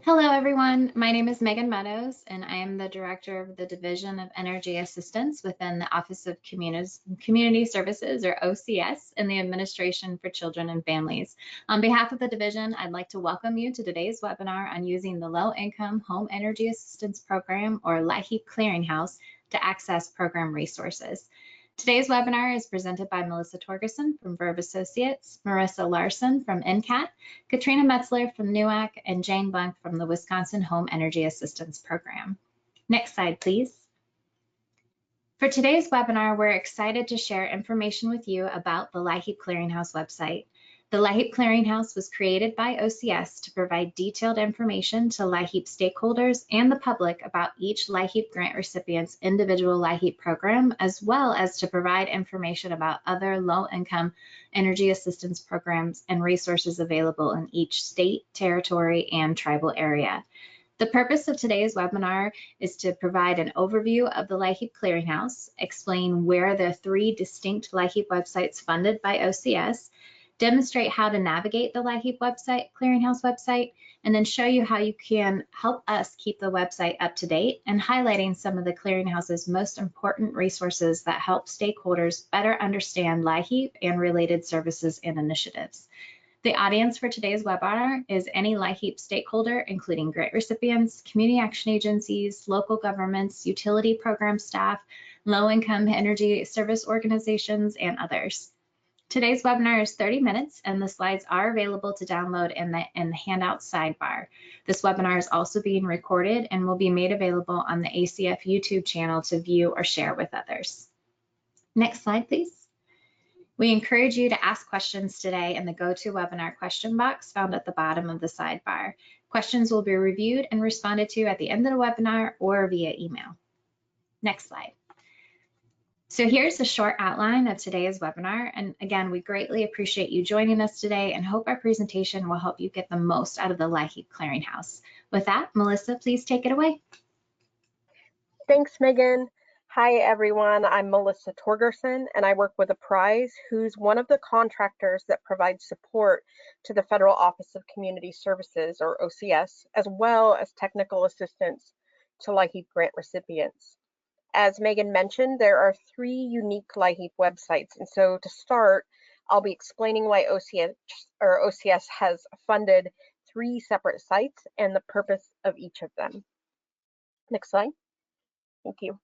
Hello, everyone. My name is Megan Meadows, and I am the Director of the Division of Energy Assistance within the Office of Community Services, or OCS, in the Administration for Children and Families. On behalf of the division, I'd like to welcome you to today's webinar on using the Low Income Home Energy Assistance Program, or LIHEAP Clearinghouse, to access program resources. Today's webinar is presented by Melissa Torgerson from Verve Associates, Marissa Larson from NCAT, Katrina Metzler from NUAC, and Jane Blank from the Wisconsin Home Energy Assistance Program. Next slide, please. For today's webinar, we're excited to share information with you about the LIHEAP Clearinghouse website. The LIHEAP Clearinghouse was created by OCS to provide detailed information to LIHEAP stakeholders and the public about each LIHEAP grant recipient's individual LIHEAP program, as well as to provide information about other low-income energy assistance programs and resources available in each state, territory, and tribal area. The purpose of today's webinar is to provide an overview of the LIHEAP Clearinghouse, explain where the 3 distinct LIHEAP websites funded by OCS, demonstrate how to navigate the LIHEAP Clearinghouse website, and then show you how you can help us keep the website up to date and highlighting some of the Clearinghouse's most important resources that help stakeholders better understand LIHEAP and related services and initiatives. The audience for today's webinar is any LIHEAP stakeholder, including grant recipients, community action agencies, local governments, utility program staff, low-income energy service organizations, and others. Today's webinar is 30 minutes, and the slides are available to download in the handout sidebar. This webinar is also being recorded and will be made available on the ACF YouTube channel to view or share with others. Next slide, please. We encourage you to ask questions today in the GoToWebinar question box found at the bottom of the sidebar. Questions will be reviewed and responded to at the end of the webinar or via email. Next slide. So here's a short outline of today's webinar. And again, we greatly appreciate you joining us today and hope our presentation will help you get the most out of the LIHEAP Clearinghouse. With that, Melissa, please take it away. Thanks, Megan. Hi, everyone. I'm Melissa Torgerson, and I work with Apprise, who's one of the contractors that provides support to the Federal Office of Community Services, or OCS, as well as technical assistance to LIHEAP grant recipients. As Megan mentioned, there are 3 unique LIHEAP websites, and so to start, I'll be explaining why OCS has funded 3 separate sites and the purpose of each of them. Next slide. Thank you.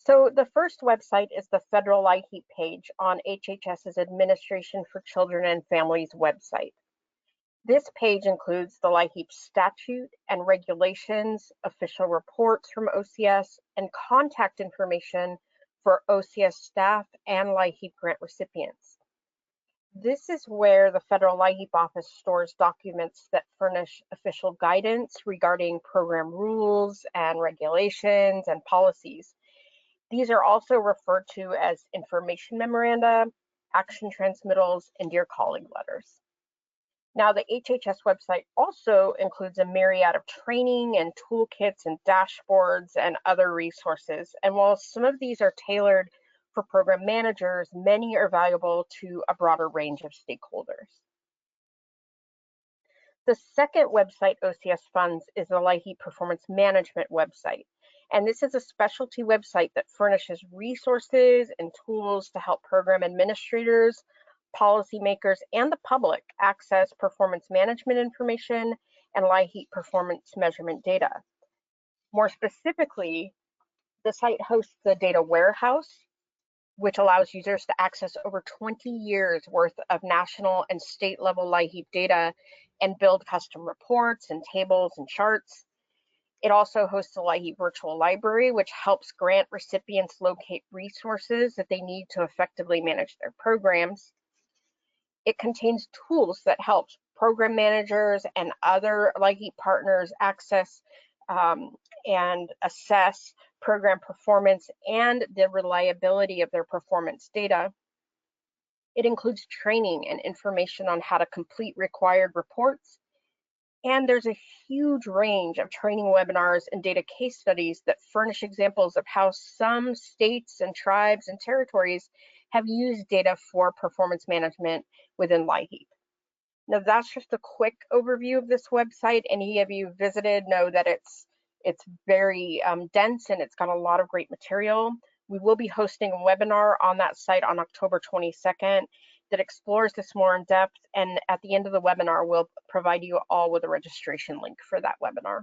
So the first website is the Federal LIHEAP page on HHS's Administration for Children and Families website. This page includes the LIHEAP statute and regulations, official reports from OCS, and contact information for OCS staff and LIHEAP grant recipients. This is where the Federal LIHEAP office stores documents that furnish official guidance regarding program rules and regulations and policies. These are also referred to as information memoranda, action transmittals, and Dear Colleague letters. Now, the HHS website also includes a myriad of training and toolkits and dashboards and other resources. And while some of these are tailored for program managers, many are valuable to a broader range of stakeholders. The second website OCS funds is the LIHEAP Performance Management website. And this is a specialty website that furnishes resources and tools to help program administrators, policymakers, and the public access performance management information and LIHEAP performance measurement data. More specifically, the site hosts the data warehouse, which allows users to access over 20 years worth of national and state level LIHEAP data and build custom reports and tables and charts. It also hosts a LIHEAP virtual library, which helps grant recipients locate resources that they need to effectively manage their programs. It contains tools that help program managers and other LIHEAP partners access and assess program performance and the reliability of their performance data. It includes training and information on how to complete required reports. And there's a huge range of training webinars and data case studies that furnish examples of how some states and tribes and territories have used data for performance management within LIHEAP. Now that's just a quick overview of this website. Any of you visited know that it's very dense and it's got a lot of great material. We will be hosting a webinar on that site on October 22nd that explores this more in depth. And at the end of the webinar, we'll provide you all with a registration link for that webinar.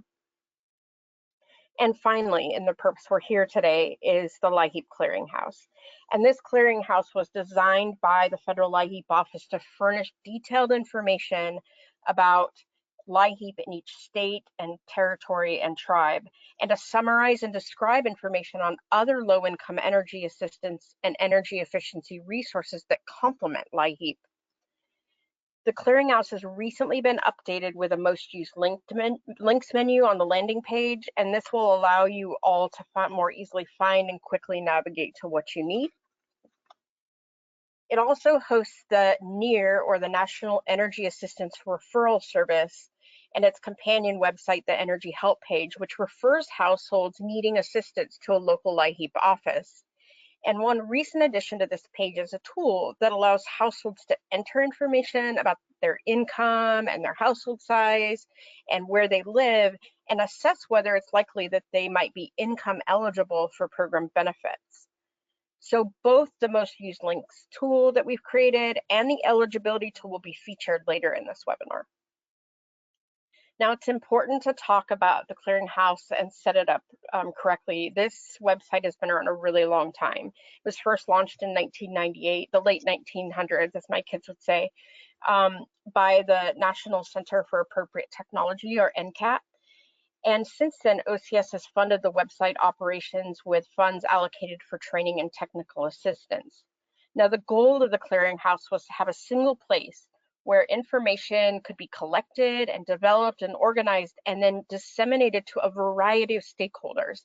And finally, and the purpose we're here today, is the LIHEAP Clearinghouse. And this clearinghouse was designed by the Federal LIHEAP Office to furnish detailed information about LIHEAP in each state and territory and tribe, and to summarize and describe information on other low-income energy assistance and energy efficiency resources that complement LIHEAP. The clearinghouse has recently been updated with a most used links menu on the landing page, and this will allow you all to more easily find and quickly navigate to what you need. It also hosts the NEAR, or the National Energy Assistance Referral Service, and its companion website, the Energy Help page, which refers households needing assistance to a local LIHEAP office. And one recent addition to this page is a tool that allows households to enter information about their income and their household size and where they live, and assess whether it's likely that they might be income eligible for program benefits. So both the most used links tool that we've created and the eligibility tool will be featured later in this webinar. Now, it's important to talk about the clearinghouse and set it up correctly. This website has been around a really long time. It was first launched in 1998, the late 1900s, as my kids would say, by the National Center for Appropriate Technology, or NCAT. And since then, OCS has funded the website operations with funds allocated for training and technical assistance. Now, the goal of the clearinghouse was to have a single place where information could be collected and developed and organized and then disseminated to a variety of stakeholders,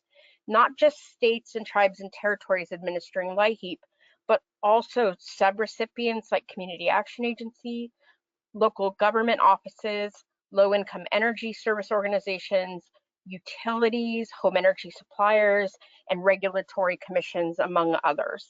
not just states and tribes and territories administering LIHEAP, but also subrecipients like Community Action Agency, local government offices, low-income energy service organizations, utilities, home energy suppliers, and regulatory commissions, among others.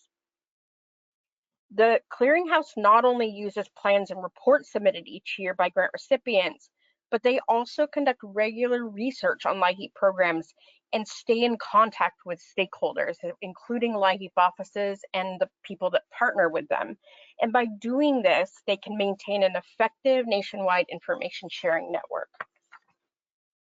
The clearinghouse not only uses plans and reports submitted each year by grant recipients, but they also conduct regular research on LIHEAP programs and stay in contact with stakeholders, including LIHEAP offices and the people that partner with them. And by doing this, they can maintain an effective nationwide information sharing network.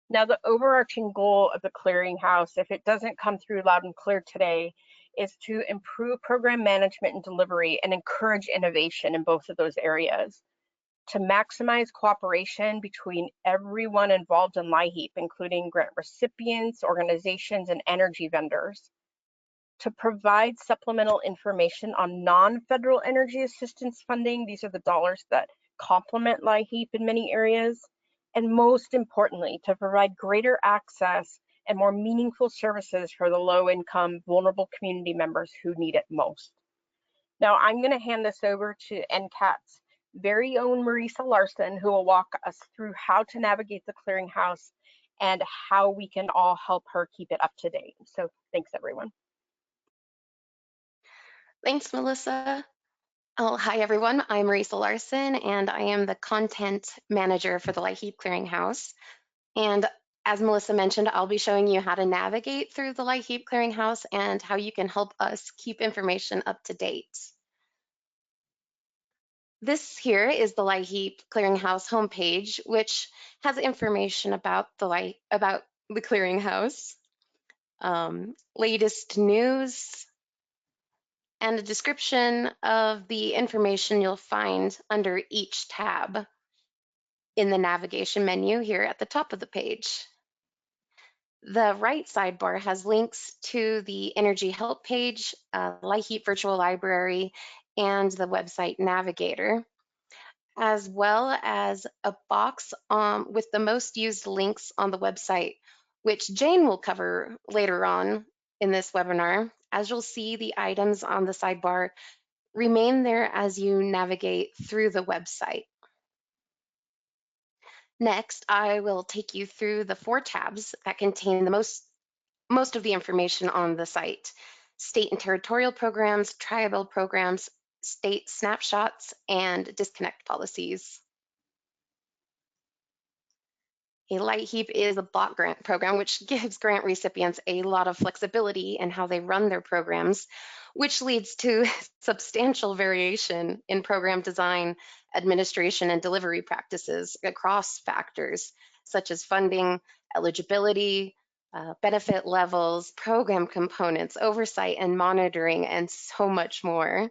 Now, the overarching goal of the clearinghouse, if it doesn't come through loud and clear today, is to improve program management and delivery and encourage innovation in both of those areas, to maximize cooperation between everyone involved in LIHEAP, including grant recipients, organizations, and energy vendors, to provide supplemental information on non-federal energy assistance funding. These are the dollars that complement LIHEAP in many areas, and most importantly, to provide greater access and more meaningful services for the low-income, vulnerable community members who need it most. Now, I'm going to hand this over to NCAT's very own Marisa Larson, who will walk us through how to navigate the clearinghouse and how we can all help her keep it up to date. So thanks, everyone. Thanks, Melissa. Oh, hi, everyone. I'm Marisa Larson, and I am the content manager for the LIHEAP Clearinghouse. And as Melissa mentioned, I'll be showing you how to navigate through the LIHEAP Clearinghouse and how you can help us keep information up to date. This here is the LIHEAP Clearinghouse homepage, which has information about the clearinghouse, latest news, and a description of the information you'll find under each tab in the navigation menu here at the top of the page. The right sidebar has links to the Energy Help page, LIHEAP Virtual Library, and the website Navigator, as well as a box with the most used links on the website, which Jane will cover later on in this webinar. As you'll see, the items on the sidebar remain there as you navigate through the website. Next, I will take you through the 4 tabs that contain the most of the information on the site: state and territorial programs, tribal programs, state snapshots, and disconnect policies. A LIHEAP is a block grant program, which gives grant recipients a lot of flexibility in how they run their programs, which leads to substantial variation in program design, administration, and delivery practices across factors such as funding, eligibility, benefit levels, program components, oversight and monitoring, and so much more.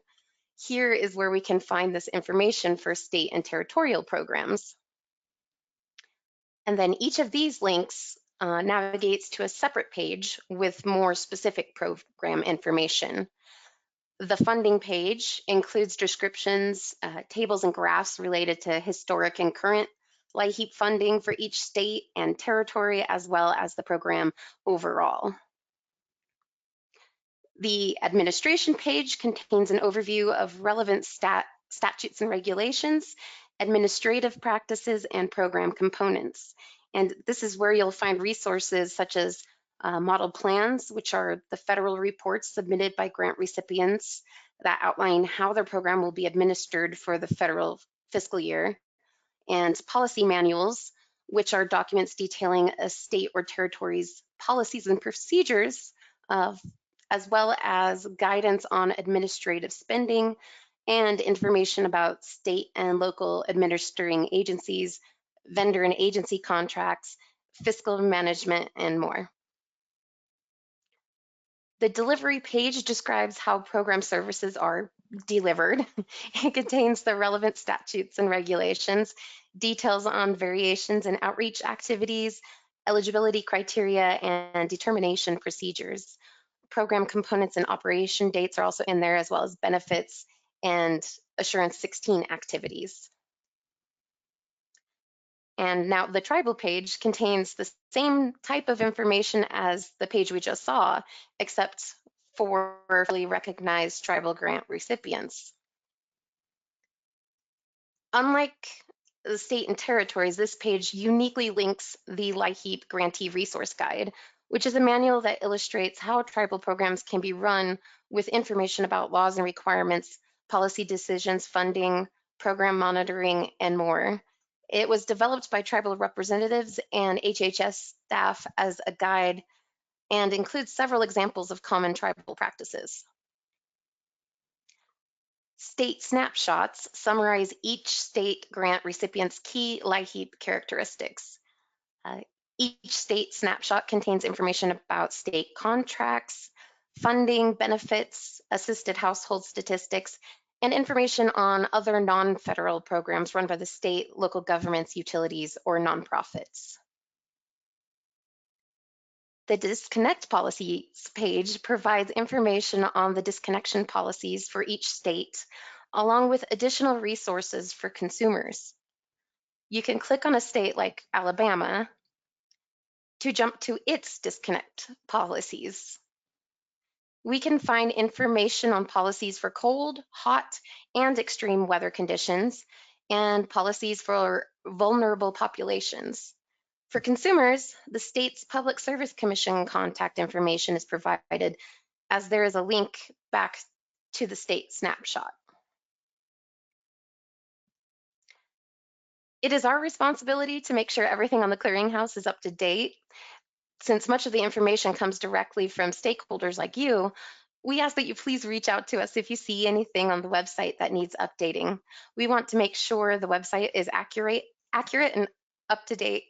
Here is where we can find this information for state and territorial programs. And then each of these links navigates to a separate page with more specific program information. The funding page includes descriptions, tables, and graphs related to historic and current LIHEAP funding for each state and territory, as well as the program overall. The administration page contains an overview of relevant statutes and regulations, administrative practices, and program components. And this is where you'll find resources such as model plans, which are the federal reports submitted by grant recipients that outline how their program will be administered for the federal fiscal year, and policy manuals, which are documents detailing a state or territory's policies and procedures, as well as guidance on administrative spending and information about state and local administering agencies, vendor and agency contracts, fiscal management, and more. The delivery page describes how program services are delivered. It contains the relevant statutes and regulations, details on variations in outreach activities, eligibility criteria, and determination procedures. Program components and operation dates are also in there, as well as benefits and Assurance 16 activities. And now the tribal page contains the same type of information as the page we just saw, except for fully recognized tribal grant recipients. Unlike the state and territories, this page uniquely links the LIHEAP Grantee Resource Guide, which is a manual that illustrates how tribal programs can be run with information about laws and requirements, policy decisions, funding, program monitoring, and more. It was developed by tribal representatives and HHS staff as a guide and includes several examples of common tribal practices. State snapshots summarize each state grant recipient's key LIHEAP characteristics. Each state snapshot contains information about state contracts, funding, benefits, assisted household statistics, and information on other non-federal programs run by the state, local governments, utilities, or nonprofits. The Disconnect Policies page provides information on the disconnection policies for each state, along with additional resources for consumers. You can click on a state like Alabama to jump to its disconnect policies. We can find information on policies for cold, hot, and extreme weather conditions, and policies for vulnerable populations. For consumers, the state's Public Service Commission contact information is provided, as there is a link back to the state snapshot. It is our responsibility to make sure everything on the clearinghouse is up to date. Since much of the information comes directly from stakeholders like you, we ask that you please reach out to us if you see anything on the website that needs updating. We want to make sure the website is accurate and up to date.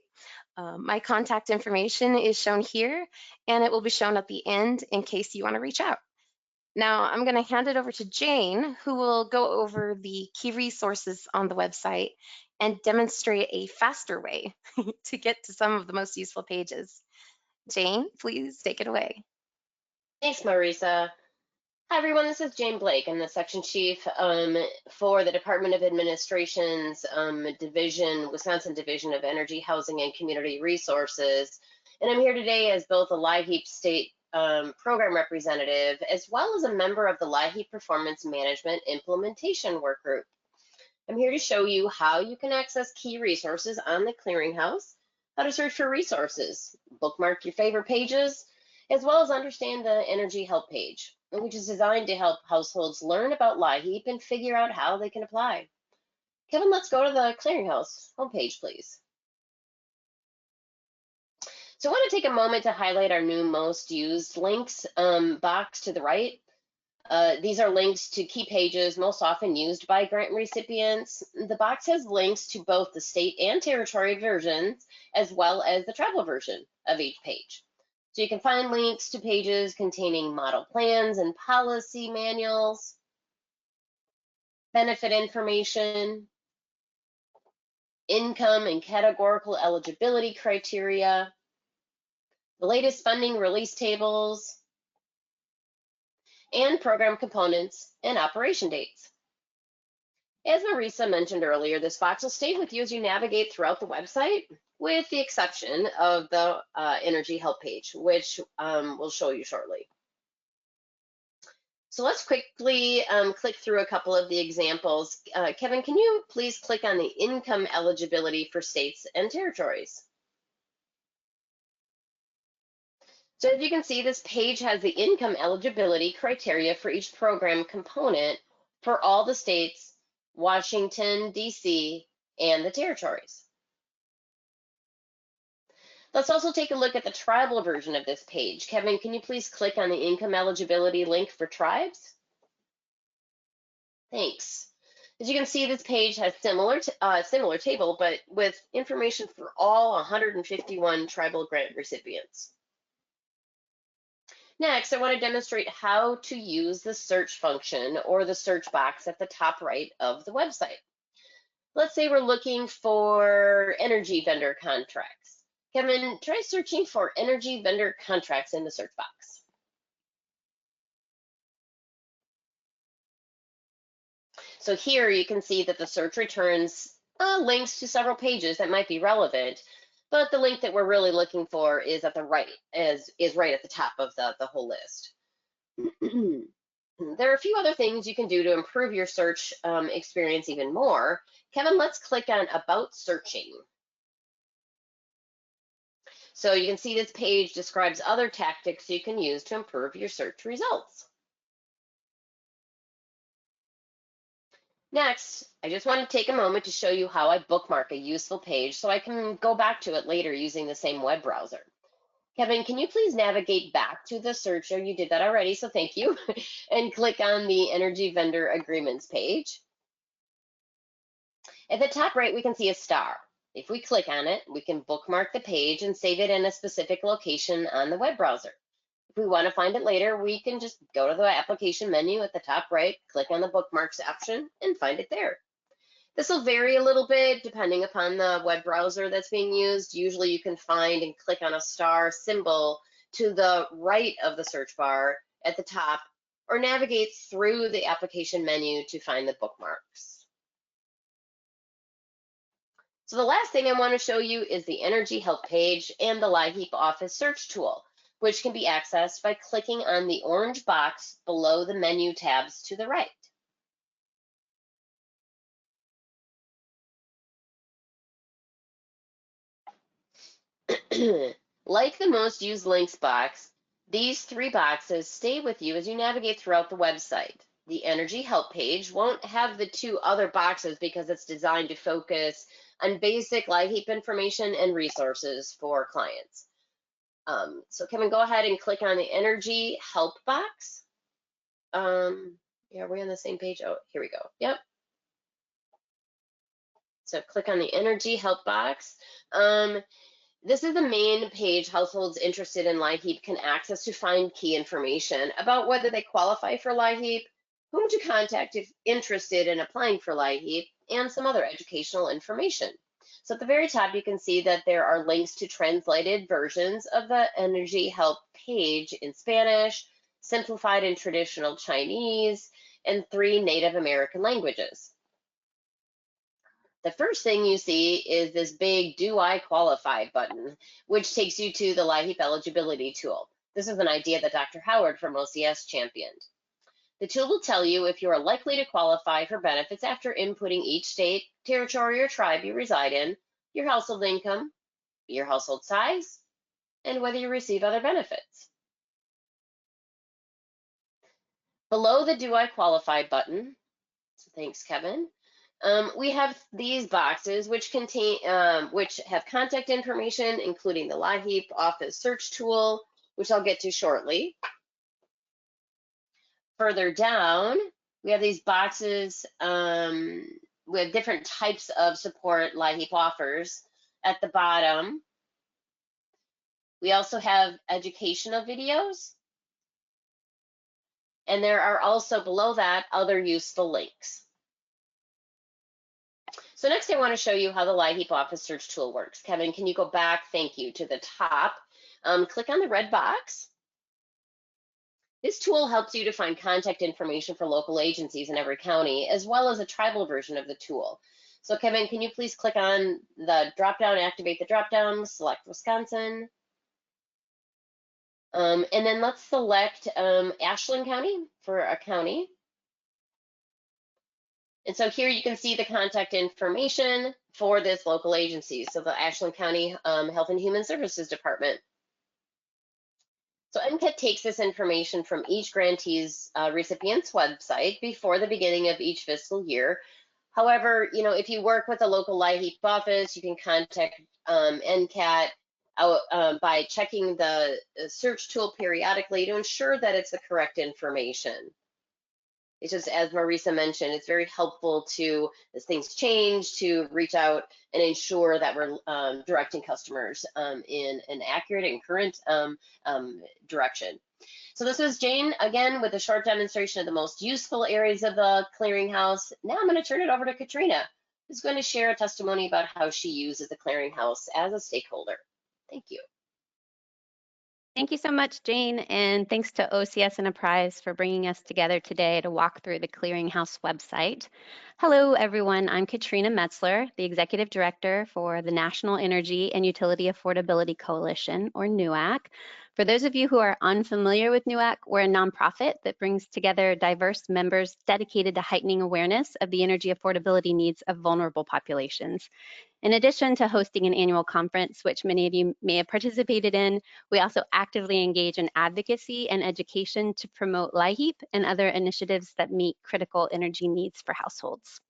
My contact information is shown here, and it will be shown at the end in case you want to reach out. Now I'm going to hand it over to Jane, who will go over the key resources on the website and demonstrate a faster way to get to some of the most useful pages. Jane, please take it away. Thanks, Marisa. Hi, everyone. This is Jane Blake. I'm the section chief for the Department of Administration's Wisconsin Division of Energy, Housing, and Community Resources. And I'm here today as both a LIHEAP state program representative, as well as a member of the LIHEAP Performance Management Implementation Work Group. I'm here to show you how you can access key resources on the clearinghouse, how to search for resources, bookmark your favorite pages, as well as understand the Energy Help page, which is designed to help households learn about LIHEAP and figure out how they can apply. Kevin, let's go to the clearinghouse homepage, please. So I want to take a moment to highlight our new most used links box to the right. These are links to key pages most often used by grant recipients. The box has links to both the state and territory versions, as well as the travel version of each page. So you can find links to pages containing model plans and policy manuals, benefit information, income and categorical eligibility criteria, the latest funding release tables, and program components and operation dates. As Marisa mentioned earlier, this box will stay with you as you navigate throughout the website, with the exception of the energy help page, which we'll show you shortly. So let's quickly click through a couple of the examples. Kevin, can you please click on the income eligibility for states and territories? So as you can see, this page has the income eligibility criteria for each program component for all the states, Washington, D.C., and the territories. Let's also take a look at the tribal version of this page. Kevin, can you please click on the income eligibility link for tribes? Thanks. As you can see, this page has similar table, but with information for all 151 tribal grant recipients. Next, I want to demonstrate how to use the search function or the search box at the top right of the website. Let's say we're looking for energy vendor contracts. Kevin, try searching for energy vendor contracts in the search box. So here you can see that the search returns links to several pages that might be relevant, but the link that we're really looking for is at the right, is right at the top of the whole list. There are a few other things you can do to improve your search experience even more. Kevin, let's click on About Searching. So you can see this page describes other tactics you can use to improve your search results. Next, I just want to take a moment to show you how I bookmark a useful page so I can go back to it later using the same web browser. Kevin, can you please navigate back to the search? You did that already, so thank you. And click on the Energy Vendor Agreements page. At the top right, we can see a star. If we click on it, we can bookmark the page and save it in a specific location on the web browser. If we want to find it later, we can just go to the application menu at the top right, click on the bookmarks option, and find it there. This will vary a little bit depending upon the web browser that's being used. Usually you can find and click on a star symbol to the right of the search bar at the top, or navigate through the application menu to find the bookmarks. So the last thing I want to show you is the Energy Help page and the LIHEAP Office search tool, which can be accessed by clicking on the orange box below the menu tabs to the right. Like the most used links box, these three boxes stay with you as you navigate throughout the website. The Energy Help page won't have the two other boxes because it's designed to focus on basic LIHEAP information and resources for clients. So Kevin, go ahead and click on the Energy Help box. Yeah, are we on the same page? Oh, here we go. Yep. So click on the Energy Help box. This is the main page households interested in LIHEAP can access to find key information about whether they qualify for LIHEAP, whom to contact if interested in applying for LIHEAP, and some other educational information. So at the very top, you can see that there are links to translated versions of the Energy Help page in Spanish, simplified in traditional Chinese, and 3 Native American languages. The first thing you see is this big "Do I Qualify" button, which takes you to the LIHEAP eligibility tool. This is an idea that Dr. Howard from OCS championed. The tool will tell you if you are likely to qualify for benefits after inputting each state, territory, or tribe you reside in, your household income, your household size, and whether you receive other benefits. Below the "Do I Qualify" button, so thanks, Kevin, We have these boxes which contain, which have contact information, including the LIHEAP office search tool, which I'll get to shortly. Further down, we have these boxes with different types of support LIHEAP offers. At the bottom, we also have educational videos. And there are also below that other useful links. So next I want to show you how the LIHEAP Office Search Tool works. Kevin, can you go back, thank you, to the top? Click on the red box. This tool helps you to find contact information for local agencies in every county, as well as a tribal version of the tool. So Kevin, can you please click on the drop-down, activate the drop-down, select Wisconsin. And then let's select Ashland County for a county. And so here you can see the contact information for this local agency. So the Ashland County Health and Human Services Department. So MCAT takes this information from each grantee's recipient's website before the beginning of each fiscal year. However, you know, if you work with a local LIHEAP office, you can contact NCAT by checking the search tool periodically to ensure that it's the correct information. It's just, as Marisa mentioned, it's very helpful to, as things change, to reach out and ensure that we're directing customers in an accurate and current direction. So this was Jane, again, with a short demonstration of the most useful areas of the clearinghouse. Now I'm going to turn it over to Katrina, who's going to share a testimony about how she uses the clearinghouse as a stakeholder. Thank you. Thank you so much, Jane, and thanks to OCS Enterprise for bringing us together today to walk through the Clearinghouse website. Hello, everyone. I'm Katrina Metzler, the Executive Director for the National Energy and Utility Affordability Coalition, or NUAC. For those of you who are unfamiliar with NUAC, we're a nonprofit that brings together diverse members dedicated to heightening awareness of the energy affordability needs of vulnerable populations. In addition to hosting an annual conference, which many of you may have participated in, we also actively engage in advocacy and education to promote LIHEAP and other initiatives that meet critical energy needs for households.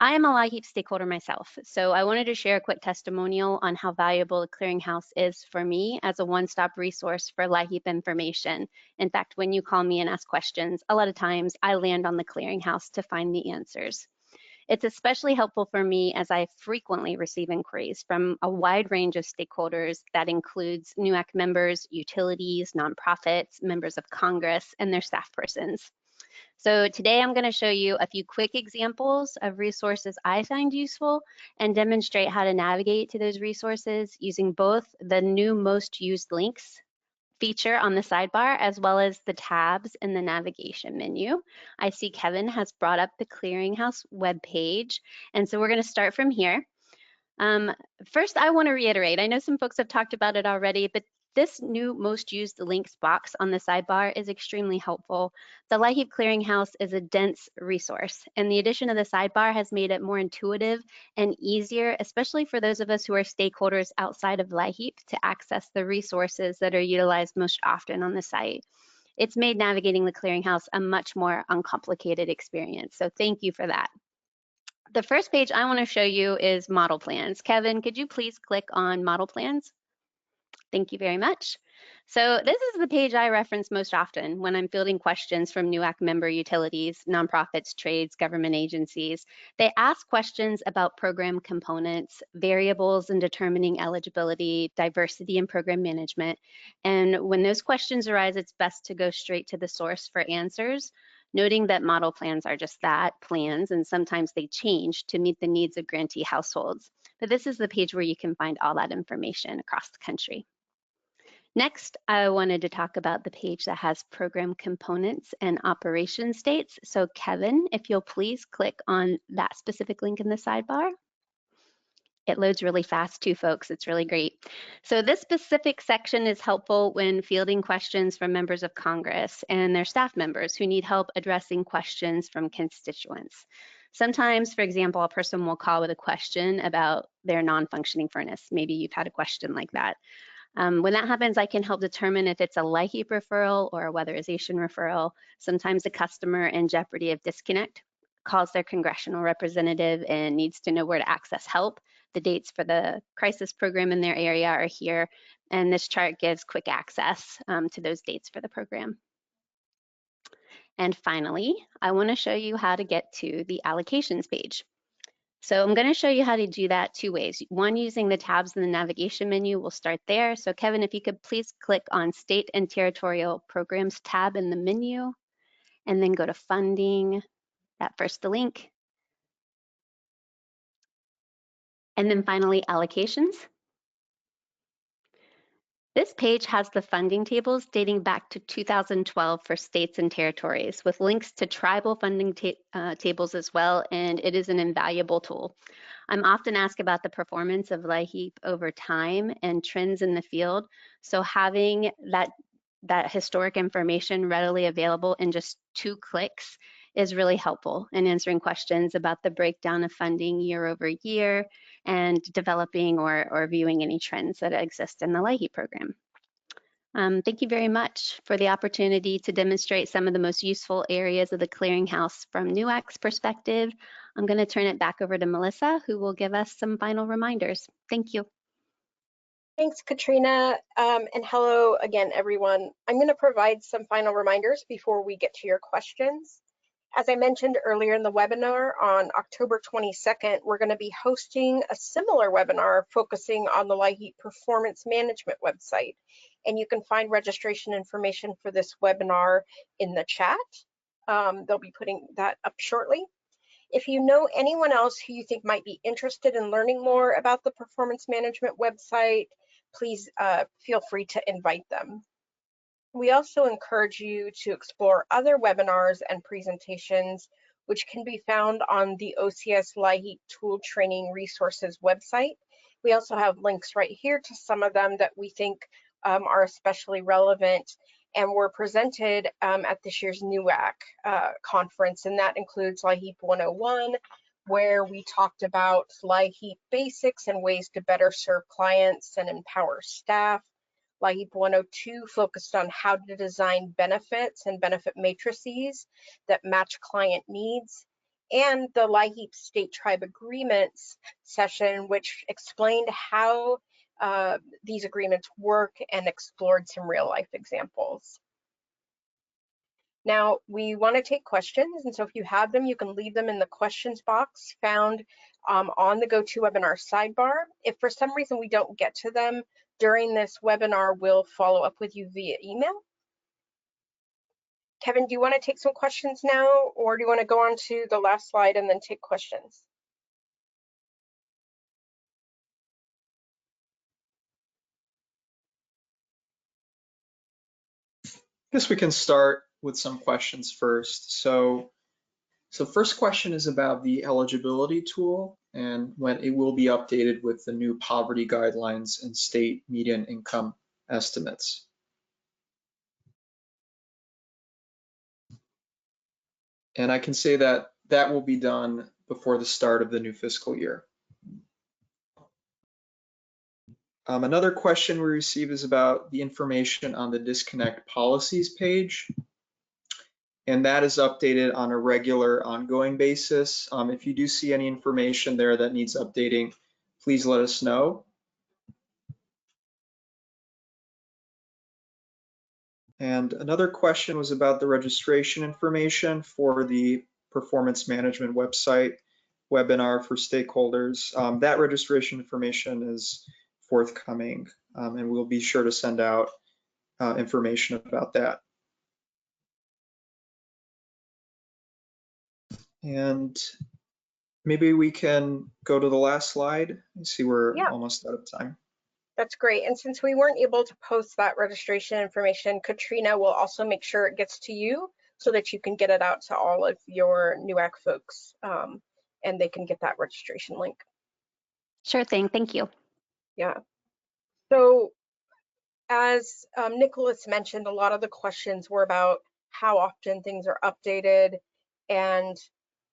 I am a LIHEAP stakeholder myself, so I wanted to share a quick testimonial on how valuable the Clearinghouse is for me as a one-stop resource for LIHEAP information. In fact, when you call me and ask questions, a lot of times I land on the Clearinghouse to find the answers. It's especially helpful for me as I frequently receive inquiries from a wide range of stakeholders that includes NUAC members, utilities, nonprofits, members of Congress, and their staff persons. So today I'm going to show you a few quick examples of resources I find useful and demonstrate how to navigate to those resources using both the new most used links feature on the sidebar, as well as the tabs in the navigation menu. I see Kevin has brought up the Clearinghouse webpage, and so we're going to start from here. First, I want to reiterate, I know some folks have talked about it already, but this new most used links box on the sidebar is extremely helpful. The LIHEAP Clearinghouse is a dense resource, and the addition of the sidebar has made it more intuitive and easier, especially for those of us who are stakeholders outside of LIHEAP, to access the resources that are utilized most often on the site. It's made navigating the Clearinghouse a much more uncomplicated experience, so thank you for that. The first page I want to show you is model plans. Kevin, could you please click on model plans? Thank you very much. So this is the page I reference most often when I'm fielding questions from NUAC member utilities, nonprofits, trades, government agencies. They ask questions about program components, variables in determining eligibility, diversity in program management. And when those questions arise, it's best to go straight to the source for answers, noting that model plans are just that, plans, and sometimes they change to meet the needs of grantee households. But this is the page where you can find all that information across the country. Next, I wanted to talk about the page that has program components and operation states. So Kevin, if you'll please click on that specific link in the sidebar. It loads really fast too, folks. It's really great. So this specific section is helpful when fielding questions from members of Congress and their staff members who need help addressing questions from constituents. Sometimes, for example, a person will call with a question about their non-functioning furnace. Maybe you've had a question like that. When that happens, I can help determine if it's a LIHEAP referral or a weatherization referral. Sometimes a customer in jeopardy of disconnect calls their congressional representative and needs to know where to access help, the dates for the crisis program in their area are here, and this chart gives quick access to those dates for the program. And finally, I want to show you how to get to the allocations page. So I'm going to show you how to do that two ways. One, using the tabs in the navigation menu. We'll start there. So Kevin, if you could please click on State and Territorial Programs tab in the menu, and then go to Funding, that first the link, and then finally Allocations. This page has the funding tables dating back to 2012 for states and territories, with links to tribal funding tables as well, and it is an invaluable tool. I'm often asked about the performance of LIHEAP over time and trends in the field, so having that historic information readily available in just 2 clicks is really helpful in answering questions about the breakdown of funding year over year and developing or viewing any trends that exist in the LIHEAP program. Thank you very much for the opportunity to demonstrate some of the most useful areas of the clearinghouse from NUAC's perspective. I'm going to turn it back over to Melissa, who will give us some final reminders. Thank you. Thanks, Katrina, and hello again, everyone. I'm going to provide some final reminders before we get to your questions. As I mentioned earlier in the webinar, on October 22nd, we're going to be hosting a similar webinar focusing on the LIHEAP Performance Management website. And you can find registration information for this webinar in the chat. They'll be putting that up shortly. If you know anyone else who you think might be interested in learning more about the Performance Management website, please feel free to invite them. We also encourage you to explore other webinars and presentations, which can be found on the OCS LIHEAP Tool Training Resources website. We also have links right here to some of them that we think are especially relevant and were presented at this year's NUAC conference, and that includes LIHEAP 101, where we talked about LIHEAP basics and ways to better serve clients and empower staff. LIHEAP 102 focused on how to design benefits and benefit matrices that match client needs, and the LIHEAP State Tribe Agreements session, which explained how these agreements work and explored some real life examples. Now, we want to take questions, and so if you have them, you can leave them in the questions box found on the GoToWebinar sidebar. If for some reason we don't get to them during this webinar, we'll follow up with you via email. Kevin, do you want to take some questions now, or do you want to go on to the last slide and then take questions? I guess we can start with some questions first. So first question is about the eligibility tool and when it will be updated with the new poverty guidelines and state median income estimates. And I can say that that will be done before the start of the new fiscal year. Another question we received is about the information on the disconnect policies page. And that is updated on a regular ongoing basis. If you do see any information there that needs updating, please let us know. And another question was about the registration information for the performance management website webinar for stakeholders. That registration information is forthcoming, and we'll be sure to send out information about that. And maybe we can go to the last slide. I see we're almost out of time. That's great. And since we weren't able to post that registration information, Katrina will also make sure it gets to you so that you can get it out to all of your NUAC folks and they can get that registration link. Sure thing. Thank you. Yeah. So as Nicholas mentioned, a lot of the questions were about how often things are updated and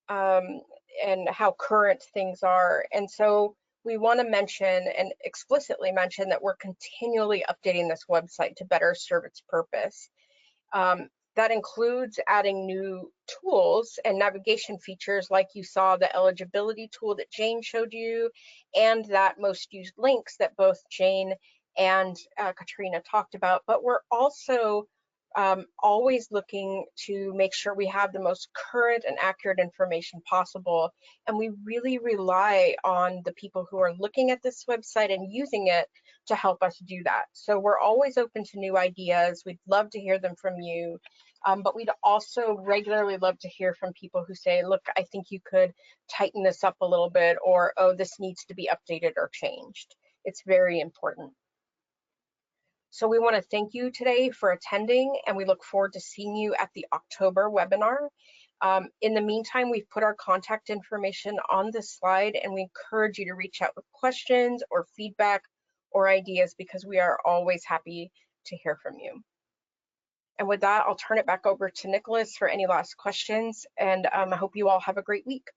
how current things are. And so we want to mention and explicitly mention that we're continually updating this website to better serve its purpose. That includes adding new tools and navigation features like you saw the eligibility tool that Jane showed you, and that most used links that both Jane and Katrina talked about. But we're also always looking to make sure we have the most current and accurate information possible. And we really rely on the people who are looking at this website and using it to help us do that. So we're always open to new ideas. We'd love to hear them from you. But we'd also regularly love to hear from people who say, look, I think you could tighten this up a little bit, or, oh, this needs to be updated or changed. It's very important. So we want to thank you today for attending, and we look forward to seeing you at the October webinar. In the meantime, we've put our contact information on this slide, and we encourage you to reach out with questions or feedback or ideas, because we are always happy to hear from you. And with that, I'll turn it back over to Nicholas for any last questions, and I hope you all have a great week.